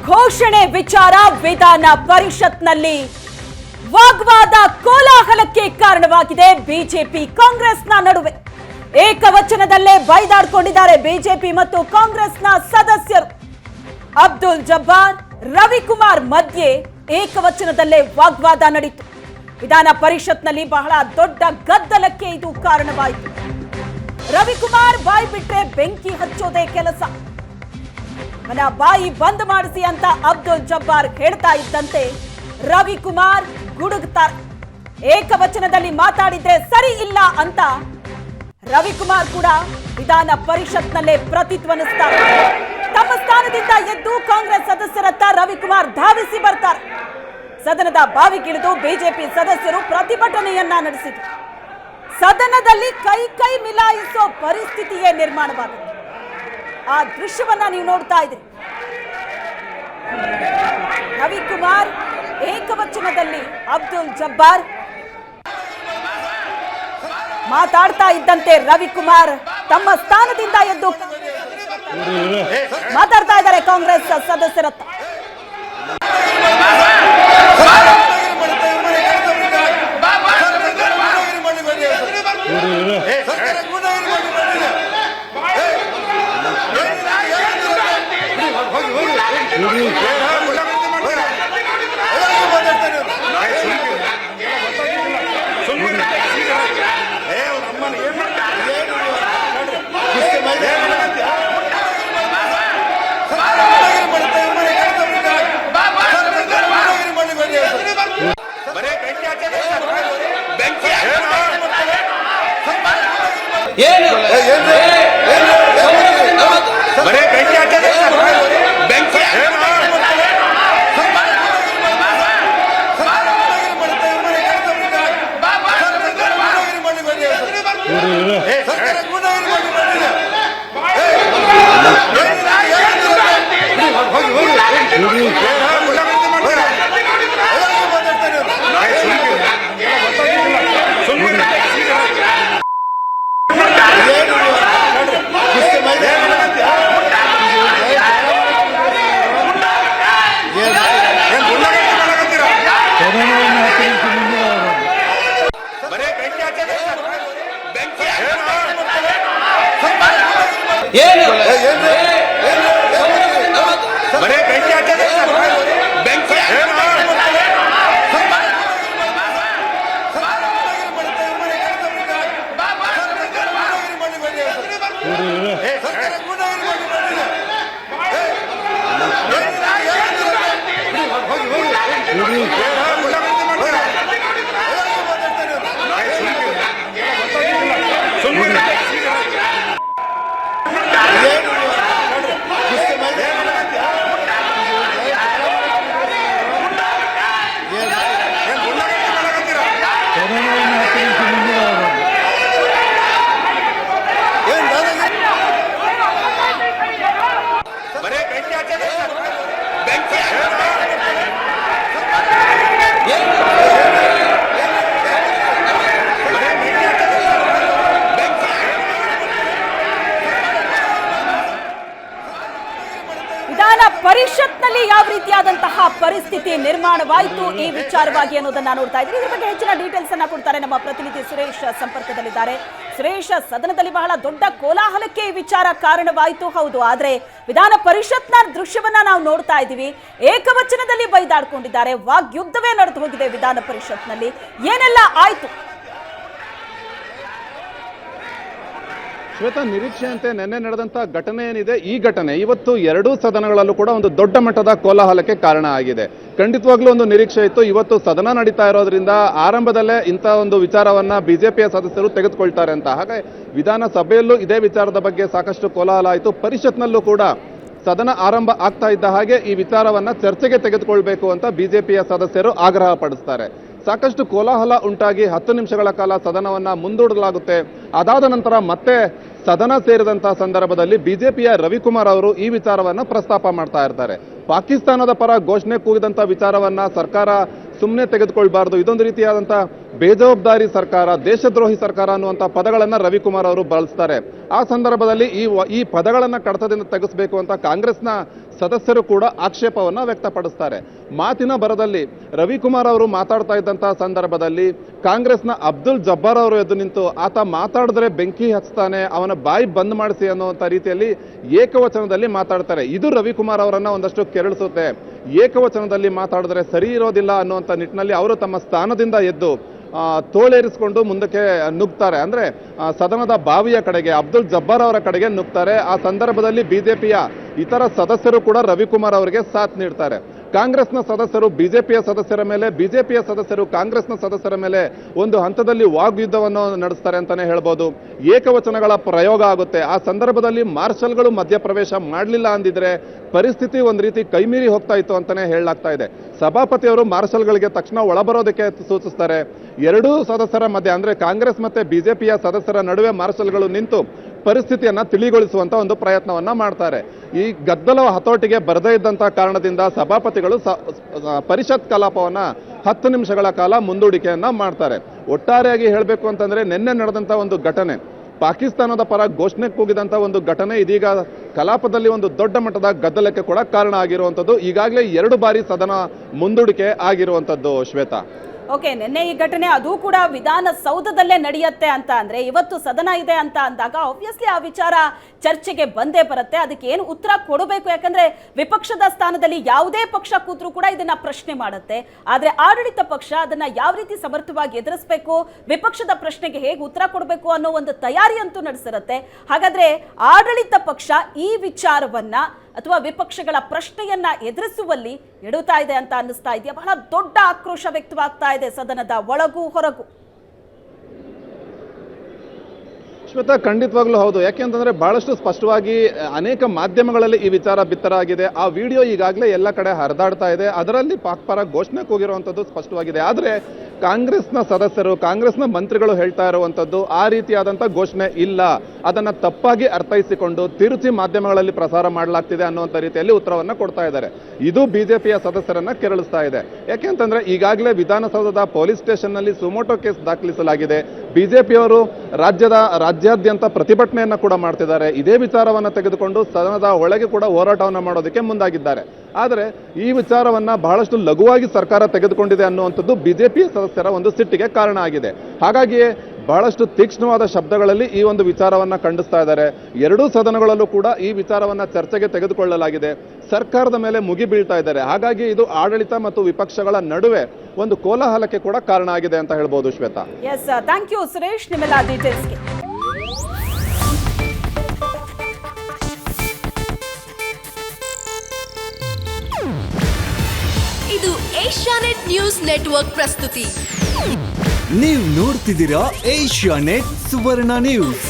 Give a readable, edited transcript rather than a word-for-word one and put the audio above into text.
ಘೋಷಣೆ ವಿಚಾರ ವಿಧಾನ ಪರಿಷತ್ನಲ್ಲಿ ವಾಗ್ವಾದ ಕೋಲಾಹಲಕ್ಕೆ ಕಾರಣವಾಗಿದೆ. ಬಿಜೆಪಿ ಕಾಂಗ್ರೆಸ್ನ ನಡುವೆ ಏಕವಚನದಲ್ಲೇ ಬೈದಾಡಿಕೊಂಡಿದ್ದಾರೆ ಬಿಜೆಪಿ ಮತ್ತು ಕಾಂಗ್ರೆಸ್ನ ಸದಸ್ಯರು. ಅಬ್ದುಲ್ ಜಬ್ಬಾರ್, ರವಿಕುಮಾರ್ ಮಧ್ಯೆ ಏಕವಚನದಲ್ಲೇ ವಾಗ್ವಾದ ನಡೆಯಿತು. ವಿಧಾನ ಪರಿಷತ್ನಲ್ಲಿ ಬಹಳ ದೊಡ್ಡ ಗದ್ದಲಕ್ಕೆ ಇದು ಕಾರಣವಾಯಿತು. ರವಿಕುಮಾರ್ ಬಾಯಿ ಬಿಟ್ರೆ ಬೆಂಕಿ ಹಚ್ಚೋದೇ ಕೆಲಸ, ನನ್ನ ಬಾಯಿ ಬಂದ್ ಮಾಡಿಸಿ ಅಂತ ಅಬ್ದುಲ್ ಜಬ್ಬಾರ್ ಹೇಳ್ತಾ ಇದ್ದಂತೆ ರವಿಕುಮಾರ್ ಗುಡುಗುತ್ತಾರೆ. ಏಕವಚನದಲ್ಲಿ ಮಾತಾಡಿದ್ರೆ ಸರಿ ಇಲ್ಲ ಅಂತ ರವಿಕುಮಾರ್ ಕೂಡ ವಿಧಾನ ಪರಿಷತ್ನಲ್ಲೇ ಪ್ರತಿಧ್ವನಿಸ್ತಾರೆ. ತಮ್ಮ ಸ್ಥಾನದಿಂದ ಎದ್ದು ಕಾಂಗ್ರೆಸ್ ಸದಸ್ಯರತ್ತ ರವಿಕುಮಾರ್ ಧಾವಿಸಿ ಬರ್ತಾರೆ. ಸದನದ ಬಾವಿಗಿಳಿದು ಬಿಜೆಪಿ ಸದಸ್ಯರು ಪ್ರತಿಭಟನೆಯನ್ನ ನಡೆಸಿದರು. ಸದನದಲ್ಲಿ ಕೈ ಮಿಲಾಯಿಸೋ ಪರಿಸ್ಥಿತಿಯೇ ನಿರ್ಮಾಣವಾಗಿದೆ. ಆ ದೃಶ್ಯವನ್ನ ನೀವು ನೋಡ್ತಾ ಇದ್ದೀರಿ. ರವಿಕುಮಾರ್ ಏಕವಚನದಲ್ಲಿ ಅಬ್ದುಲ್ ಜಬ್ಬಾರ್ ಮಾತಾಡ್ತಾ ಇದ್ದಂತೆ ರವಿಕುಮಾರ್ ತಮ್ಮ ಸ್ಥಾನದಿಂದ ಎದ್ದು ಮಾತಾಡ್ತಾ ಇದ್ದಾರೆ ಕಾಂಗ್ರೆಸ್ ಸದಸ್ಯರತ್ತ. ಪರಿಷತ್ನಲ್ಲಿ ಯಾವ ರೀತಿಯಾದಂತಹ ಪರಿಸ್ಥಿತಿ ನಿರ್ಮಾಣವಾಯಿತು ಈ ವಿಚಾರವಾಗಿ ಅನ್ನೋದನ್ನ ನೋಡ್ತಾ ಇದ್ದೀವಿ. ಇದ್ರ ಬಗ್ಗೆ ಹೆಚ್ಚಿನ ಡೀಟೇಲ್ಸ್ ಅನ್ನ ಕೊಡ್ತಾರೆ ನಮ್ಮ ಪ್ರತಿನಿಧಿ ಸುರೇಶ್ ಸಂಪರ್ಕದಲ್ಲಿದ್ದಾರೆ. ಸುರೇಶ್, ಸದನದಲ್ಲಿ ಬಹಳ ದೊಡ್ಡ ಕೋಲಾಹಲಕ್ಕೆ ಈ ವಿಚಾರ ಕಾರಣವಾಯಿತು, ಹೌದು. ಆದ್ರೆ ವಿಧಾನ ಪರಿಷತ್ನ ದೃಶ್ಯವನ್ನ ನಾವು ನೋಡ್ತಾ ಇದ್ದೀವಿ. ಏಕವಚನದಲ್ಲಿ ಬೈದಾಡ್ಕೊಂಡಿದ್ದಾರೆ, ವಾಗ್ಯುದ್ಧವೇ ನಡೆದು ಹೋಗಿದೆ ವಿಧಾನ ಪರಿಷತ್ನಲ್ಲಿ. ಏನೆಲ್ಲ ಆಯ್ತು? ಶ್ವೇತಾ, ನಿರೀಕ್ಷೆಯಂತೆ ನಿನ್ನೆ ನಡೆದಂತ ಘಟನೆ ಏನಿದೆ, ಈ ಘಟನೆ ಇವತ್ತು ಎರಡೂ ಸದನಗಳಲ್ಲೂ ಕೂಡ ಒಂದು ದೊಡ್ಡ ಮಟ್ಟದ ಕೋಲಾಹಲಕ್ಕೆ ಕಾರಣ ಆಗಿದೆ. ಖಂಡಿತವಾಗ್ಲೂ ಒಂದು ನಿರೀಕ್ಷೆ ಇತ್ತು. ಇವತ್ತು ಸದನ ನಡೀತಾ ಇರೋದ್ರಿಂದ ಆರಂಭದಲ್ಲೇ ಇಂಥ ಒಂದು ವಿಚಾರವನ್ನ ಬಿಜೆಪಿಯ ಸದಸ್ಯರು ತೆಗೆದುಕೊಳ್ತಾರೆ ಅಂತ. ಹಾಗೆ ವಿಧಾನಸಭೆಯಲ್ಲೂ ಇದೇ ವಿಚಾರದ ಬಗ್ಗೆ ಸಾಕಷ್ಟು ಕೋಲಾಹಲ ಆಯಿತು. ಪರಿಷತ್ನಲ್ಲೂ ಕೂಡ ಸದನ ಆರಂಭ ಆಗ್ತಾ ಇದ್ದ ಹಾಗೆ ಈ ವಿಚಾರವನ್ನ ಚರ್ಚೆಗೆ ತೆಗೆದುಕೊಳ್ಬೇಕು ಅಂತ ಬಿಜೆಪಿಯ ಸದಸ್ಯರು ಆಗ್ರಹ ಪಡಿಸ್ತಾರೆ. ಸಾಕಷ್ಟು ಕೋಲಾಹಲ ಉಂಟಾಗಿ 10 ನಿಮಿಷಗಳ ಕಾಲ ಸದನವನ್ನ ಮುಂದೂಡಲಾಗುತ್ತೆ. ಅದಾದ ನಂತರ ಮತ್ತೆ ಸದನ ಸೇರಿದಂತಹ ಸಂದರ್ಭದಲ್ಲಿ ಬಿಜೆಪಿಯ ರವಿಕುಮಾರ್ ಅವರು ಈ ವಿಚಾರವನ್ನ ಪ್ರಸ್ತಾಪ ಮಾಡ್ತಾ ಇರ್ತಾರೆ. ಪಾಕಿಸ್ತಾನದ ಪರ ಘೋಷಣೆ ಕೂಗಿದಂತ ವಿಚಾರವನ್ನ ಸರ್ಕಾರ ಸುಮ್ಮನೆ ತೆಗೆದುಕೊಳ್ಬಾರ್ದು, ಇದೊಂದು ರೀತಿಯಾದಂಥ ಬೇಜವಾಬ್ದಾರಿ ಸರ್ಕಾರ, ದೇಶದ್ರೋಹಿ ಸರ್ಕಾರ ಅನ್ನುವಂಥ ಪದಗಳನ್ನು ರವಿಕುಮಾರ್ ಅವರು ಬಳಸ್ತಾರೆ. ಆ ಸಂದರ್ಭದಲ್ಲಿ ಈ ಪದಗಳನ್ನು ಕಡತದಿಂದ ತೆಗೆಸಬೇಕು ಅಂತ ಕಾಂಗ್ರೆಸ್ನ ಸದಸ್ಯರು ಕೂಡ ಆಕ್ಷೇಪವನ್ನು ವ್ಯಕ್ತಪಡಿಸ್ತಾರೆ. ಮಾತಿನ ಬರದಲ್ಲಿ ರವಿಕುಮಾರ್ ಅವರು ಮಾತಾಡ್ತಾ ಇದ್ದಂತಹ ಸಂದರ್ಭದಲ್ಲಿ ಕಾಂಗ್ರೆಸ್ನ ಅಬ್ದುಲ್ ಜಬ್ಬಾರ್ ಅವರು ಎದ್ದು ನಿಂತು ಆತ ಮಾತಾಡಿದ್ರೆ ಬೆಂಕಿ ಹಚ್ತಾನೆ, ಅವನ ಬಾಯಿ ಬಂದ್ ಮಾಡಿಸಿ ಅನ್ನುವಂಥ ರೀತಿಯಲ್ಲಿ ಏಕವಚನದಲ್ಲಿ ಮಾತಾಡ್ತಾರೆ. ಇದು ರವಿಕುಮಾರ್ ಅವರನ್ನ ಒಂದಷ್ಟು ಕೆರಳಿಸುತ್ತೆ. ಏಕವಚನದಲ್ಲಿ ಮಾತಾಡಿದ್ರೆ ಸರಿ ಇರೋದಿಲ್ಲ ಅನ್ನುವಂಥ ನಿಟ್ಟಿನಲ್ಲಿ ಅವರು ತಮ್ಮ ಸ್ಥಾನದಿಂದ ಎದ್ದು ತೋಳೇರಿಸಿಕೊಂಡು ಮುಂದಕ್ಕೆ ನುಗ್ತಾರೆ. ಅಂದ್ರೆ ಸದನದ ಬಾವಿಯ ಕಡೆಗೆ, ಅಬ್ದುಲ್ ಜಬ್ಬಾರ್ ಅವರ ಕಡೆಗೆ ನುಗ್ತಾರೆ. ಆ ಸಂದರ್ಭದಲ್ಲಿ ಬಿಜೆಪಿಯ ಇತರ ಸದಸ್ಯರು ಕೂಡ ರವಿಕುಮಾರ್ ಅವರಿಗೆ ಸಾಥ್ ನೀಡ್ತಾರೆ. ಕಾಂಗ್ರೆಸ್ನ ಸದಸ್ಯರು ಬಿಜೆಪಿಯ ಸದಸ್ಯರ ಮೇಲೆ, ಬಿಜೆಪಿಯ ಸದಸ್ಯರು ಕಾಂಗ್ರೆಸ್ನ ಸದಸ್ಯರ ಮೇಲೆ ಒಂದು ಹಂತದಲ್ಲಿ ವಾಗ್ಯುದ್ಧವನ್ನು ನಡೆಸ್ತಾರೆ ಅಂತಾನೆ ಹೇಳ್ಬೋದು. ಏಕವಚನಗಳ ಪ್ರಯೋಗ ಆಗುತ್ತೆ. ಆ ಸಂದರ್ಭದಲ್ಲಿ ಮಾರ್ಷಲ್ಗಳು ಮಧ್ಯಪ್ರವೇಶ ಮಾಡಲಿಲ್ಲ ಅಂದಿದ್ರೆ ಪರಿಸ್ಥಿತಿ ಒಂದು ರೀತಿ ಕೈಮೀರಿ ಹೋಗ್ತಾ ಇತ್ತು ಅಂತಾನೆ ಹೇಳಲಾಗ್ತಾ ಇದೆ. ಸಭಾಪತಿಯವರು ಮಾರ್ಷಲ್ಗಳಿಗೆ ತಕ್ಷಣ ಒಳಬರೋದಕ್ಕೆ ಸೂಚಿಸ್ತಾರೆ. ಎರಡೂ ಸದಸ್ಯರ ಮಧ್ಯೆ ಅಂದ್ರೆ ಕಾಂಗ್ರೆಸ್ ಮತ್ತೆ ಬಿಜೆಪಿಯ ಸದಸ್ಯರ ನಡುವೆ ಮಾರ್ಷಲ್ಗಳು ನಿಂತು ಪರಿಸ್ಥಿತಿಯನ್ನ ತಿಳಿಗೊಳಿಸುವಂತ ಒಂದು ಪ್ರಯತ್ನವನ್ನ ಮಾಡ್ತಾರೆ. ಈ ಗದ್ದಲ ಹತೋಟಿಗೆ ಬರದೇ ಇದ್ದಂತಹ ಕಾರಣದಿಂದ ಸಭಾಪತಿಗಳು ಪರಿಷತ್ ಕಲಾಪವನ್ನ 10 ನಿಮಿಷಗಳ ಕಾಲ ಮುಂದೂಡಿಕೆಯನ್ನ ಮಾಡ್ತಾರೆ. ಒಟ್ಟಾರೆಯಾಗಿ ಹೇಳಬೇಕು ಅಂತಂದ್ರೆ ನಿನ್ನೆ ನಡೆದಂತ ಒಂದು ಘಟನೆ, ಪಾಕಿಸ್ತಾನದ ಪರ ಘೋಷಣೆ ಕೂಗಿದಂತ ಒಂದು ಘಟನೆ ಇದೀಗ ಕಲಾಪದಲ್ಲಿ ಒಂದು ದೊಡ್ಡ ಮಟ್ಟದ ಗದ್ದಲಕ್ಕೆ ಕೂಡ ಕಾರಣ ಆಗಿರುವಂತದ್ದು. ಈಗಾಗಲೇ 2 ಬಾರಿ ಸದನ ಮುಂದೂಡಿಕೆ ಆಗಿರುವಂತದ್ದು. ಶ್ವೇತಾ, ಓಕೆ, ನಿನ್ನೆ ಈ ಘಟನೆ ಅದು ಕೂಡ ವಿಧಾನಸೌಧದಲ್ಲೇ ನಡೆಯುತ್ತೆ ಅಂತ ಅಂದ್ರೆ ಇವತ್ತು ಸದನ ಇದೆ ಅಂತ ಅಂದಾಗ ಆಬ್ವಿಯಸ್ಲಿ ಆ ವಿಚಾರ ಚರ್ಚೆಗೆ ಬಂದೇ ಬರುತ್ತೆ. ಅದಕ್ಕೆ ಏನು ಉತ್ತರ ಕೊಡಬೇಕು? ಯಾಕಂದ್ರೆ ವಿಪಕ್ಷದ ಸ್ಥಾನದಲ್ಲಿ ಯಾವುದೇ ಪಕ್ಷ ಕೂತ್ರೂ ಕೂಡ ಇದನ್ನ ಪ್ರಶ್ನೆ ಮಾಡುತ್ತೆ. ಆದ್ರೆ ಆಡಳಿತ ಪಕ್ಷ ಅದನ್ನ ಯಾವ ರೀತಿ ಸಮರ್ಥವಾಗಿ ಎದುರಿಸಬೇಕು, ವಿಪಕ್ಷದ ಪ್ರಶ್ನೆಗೆ ಹೇಗೆ ಉತ್ತರ ಕೊಡಬೇಕು ಅನ್ನೋ ಒಂದು ತಯಾರಿ ಅಂತೂ ನಡೆಸಿರುತ್ತೆ. ಹಾಗಾದ್ರೆ ಆಡಳಿತ ಪಕ್ಷ ಈ ವಿಚಾರವನ್ನ ಅಥವಾ ವಿಪಕ್ಷಗಳ ಪ್ರಶ್ನೆಯನ್ನ ಎದುರಿಸುವಲ್ಲಿ ಎಡುತ್ತಾ ಇದೆ ಅಂತ ಅನ್ನಿಸ್ತಾ ಇದೆಯಾ? ಬಹಳ ದೊಡ್ಡ ಆಕ್ರೋಶ ವ್ಯಕ್ತವಾಗ್ತಾ ಇದೆ ಸದನದ ಒಳಗೂ ಹೊರಗೂ. ಶ್ವೇತಾ, ಖಂಡಿತವಾಗ್ಲೂ ಹೌದು. ಯಾಕೆಂತಂದ್ರೆ ಬಹಳಷ್ಟು ಸ್ಪಷ್ಟವಾಗಿ ಅನೇಕ ಮಾಧ್ಯಮಗಳಲ್ಲಿ ಈ ವಿಚಾರ ಬಿತ್ತರಾಗಿದೆ. ಆ ವಿಡಿಯೋ ಈಗಾಗಲೇ ಎಲ್ಲ ಕಡೆ ಹರಿದಾಡ್ತಾ ಇದೆ. ಅದರಲ್ಲಿ ಪಾಕ್ ಪರ ಘೋಷಣೆ ಕೂಗಿರುವಂಥದ್ದು ಸ್ಪಷ್ಟವಾಗಿದೆ. ಆದರೆ ಕಾಂಗ್ರೆಸ್ನ ಸದಸ್ಯರು, ಕಾಂಗ್ರೆಸ್ನ ಮಂತ್ರಿಗಳು ಹೇಳ್ತಾ ಇರುವಂಥದ್ದು ಆ ರೀತಿಯಾದಂಥ ಘೋಷಣೆ ಇಲ್ಲ, ಅದನ್ನ ತಪ್ಪಾಗಿ ಅರ್ಥೈಸಿಕೊಂಡು ತಿರುಚಿ ಮಾಧ್ಯಮಗಳಲ್ಲಿ ಪ್ರಸಾರ ಮಾಡಲಾಗ್ತಿದೆ ಅನ್ನುವಂಥ ರೀತಿಯಲ್ಲಿ ಉತ್ತರವನ್ನ ಕೊಡ್ತಾ ಇದ್ದಾರೆ. ಇದು ಬಿಜೆಪಿಯ ಸದಸ್ಯರನ್ನ ಕೆರಳಿಸ್ತಾ ಇದೆ. ಯಾಕೆಂತಂದ್ರೆ ಈಗಾಗಲೇ ವಿಧಾನಸೌಧದ ಪೊಲೀಸ್ ಸ್ಟೇಷನ್ ನಲ್ಲಿ ಸುಮೋಟೋ ಕೇಸ್ ದಾಖಲಿಸಲಾಗಿದೆ. ಬಿಜೆಪಿಯವರು ರಾಜ್ಯಾದ್ಯಂತ ಪ್ರತಿಭಟನೆಯನ್ನ ಕೂಡ ಮಾಡ್ತಿದ್ದಾರೆ. ಇದೇ ವಿಚಾರವನ್ನ ತೆಗೆದುಕೊಂಡು ಸದನದ ಒಳಗೆ ಕೂಡ ಹೋರಾಟವನ್ನ ಮಾಡೋದಕ್ಕೆ ಮುಂದಾಗಿದ್ದಾರೆ. ಆದರೆ ಈ ವಿಚಾರವನ್ನ ಬಹಳಷ್ಟು ಲಘುವಾಗಿ ಸರ್ಕಾರ ತೆಗೆದುಕೊಂಡಿದೆ ಅನ್ನುವಂಥದ್ದು ಬಿಜೆಪಿಯ ಸದಸ್ಯರ ಒಂದು ಸಿಟ್ಟಿಗೆ ಕಾರಣ ಆಗಿದೆ. ಹಾಗಾಗಿಯೇ ಬಹಳಷ್ಟು ತೀಕ್ಷ್ಣವಾದ ಶಬ್ದಗಳಲ್ಲಿ ಈ ಒಂದು ವಿಚಾರವನ್ನ ಖಂಡಿಸ್ತಾ ಇದ್ದಾರೆ. 2 ಸದನಗಳಲ್ಲೂ ಕೂಡ ಈ ವಿಚಾರವನ್ನ ಚರ್ಚೆಗೆ ತೆಗೆದುಕೊಳ್ಳಲಾಗಿದೆ. ಸರ್ಕಾರದ ಮೇಲೆ ಮುಗಿ ಬೀಳ್ತಾ ಇದ್ದಾರೆ. ಹಾಗಾಗಿ ಇದು ಆಡಳಿತ ಮತ್ತು ವಿಪಕ್ಷಗಳ ನಡುವೆ ಒಂದು ಕೋಲಾಹಲಕ್ಕೆ ಕೂಡ ಕಾರಣ ಆಗಿದೆ ಅಂತ ಹೇಳ್ಬೋದು. Shweta, yes, thank you Suresh ನಿಮ್ಮೆಲ್ಲ ಡೀಟೇಲ್ಸ್ಗೆ. ಇದು ಏಷ್ಯಾನೆಟ್ ನ್ಯೂಸ್ ನೆಟ್ವರ್ಕ್ ಪ್ರಸ್ತುತಿ. ನೀವು ನೋಡ್ತಿದ್ದೀರಾ ಏಷ್ಯಾನೆಟ್ ಸುವರ್ಣ ನ್ಯೂಸ್.